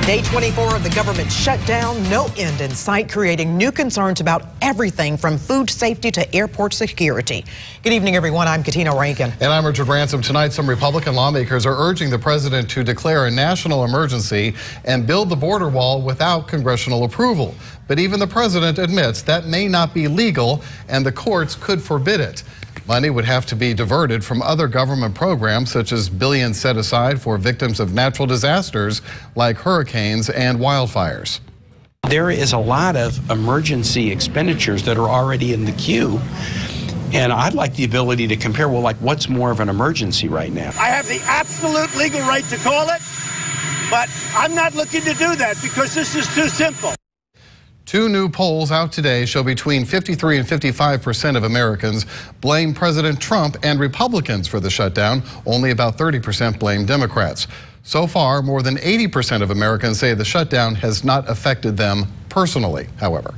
Day 24 of the government shutdown, no end in sight, creating new concerns about everything from food safety to airport security. Good evening, everyone. I'm Katina Rankin. And I'm Richard Ransom. Tonight, some Republican lawmakers are urging the president to declare a national emergency and build the border wall without congressional approval. But even the president admits that may not be legal and the courts could forbid it. Money would have to be diverted from other government programs, such as billions set aside for victims of natural disasters like hurricanes and wildfires. There is a lot of emergency expenditures that are already in the queue. And I'd like the ability to compare, well, like, what's more of an emergency right now? I have the absolute legal right to call it, but I'm not looking to do that because this is too simple. Two new polls out today show between 53% and 55% of Americans blame President Trump and Republicans for the shutdown. Only about 30% blame Democrats. So far, more than 80% of Americans say the shutdown has not affected them personally, however.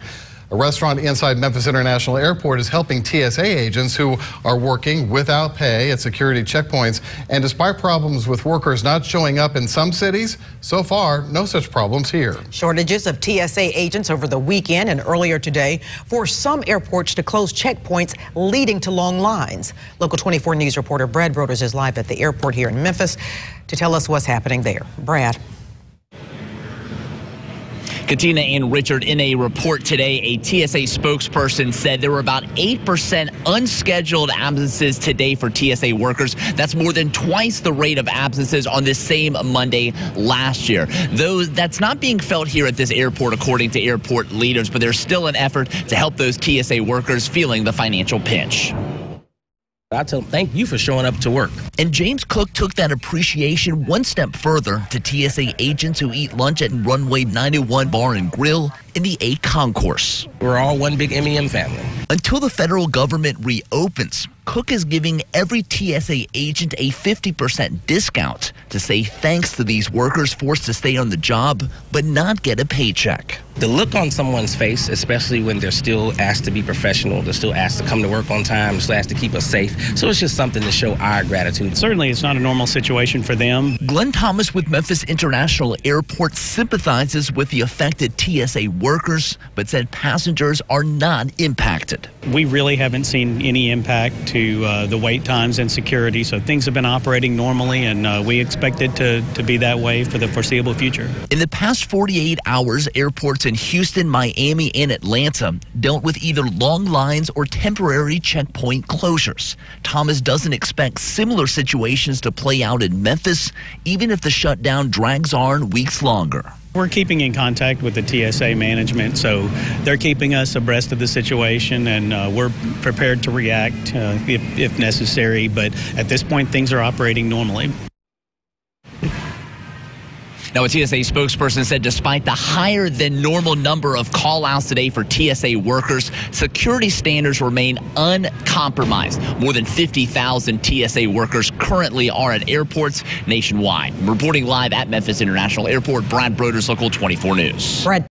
A restaurant inside Memphis International Airport is helping TSA agents who are working without pay at security checkpoints. And despite problems with workers not showing up in some cities, so far, no such problems here. Shortages of TSA agents over the weekend and earlier today forced some airports to close checkpoints, leading to long lines. Local 24 News reporter Brad Broders is live at the airport here in Memphis to tell us what's happening there. Brad. Katina and Richard, in a report today, a TSA spokesperson said there were about 8% unscheduled absences today for TSA workers. That's more than twice the rate of absences on this same Monday last year. Though that's not being felt here at this airport, according to airport leaders, but there's still an effort to help those TSA workers feeling the financial pinch. I tell them, thank you for showing up to work. And James Cook took that appreciation one step further to TSA agents who eat lunch at Runway 91 Bar and Grill in the A Concourse. We're all one big MEM family. Until the federal government reopens, Cook is giving every TSA agent a 50% discount to say thanks to these workers forced to stay on the job but not get a paycheck. The look on someone's face, especially when they're still asked to be professional, they're still asked to come to work on time, still asked to keep us safe. So it's just something to show our gratitude. Certainly, it's not a normal situation for them. Glenn Thomas with Memphis International Airport sympathizes with the affected TSA workers, but said passengers are not impacted. We really haven't seen any impact to the wait times and security, so things have been operating normally, and we expect it to be that way for the foreseeable future. In the past 48 hours, airports in Houston, Miami, and Atlanta dealt with either long lines or temporary checkpoint closures. Thomas doesn't expect similar situations to play out in Memphis, even if the shutdown drags on weeks longer. We're keeping in contact with the TSA management, so they're keeping us abreast of the situation, and we're prepared to react if necessary. But at this point, things are operating normally. Now, a TSA spokesperson said despite the higher than normal number of call-outs today for TSA workers, security standards remain uncompromised. More than 50,000 TSA workers currently are at airports nationwide. Reporting live at Memphis International Airport, Brad Broders, Local 24 News. Brad.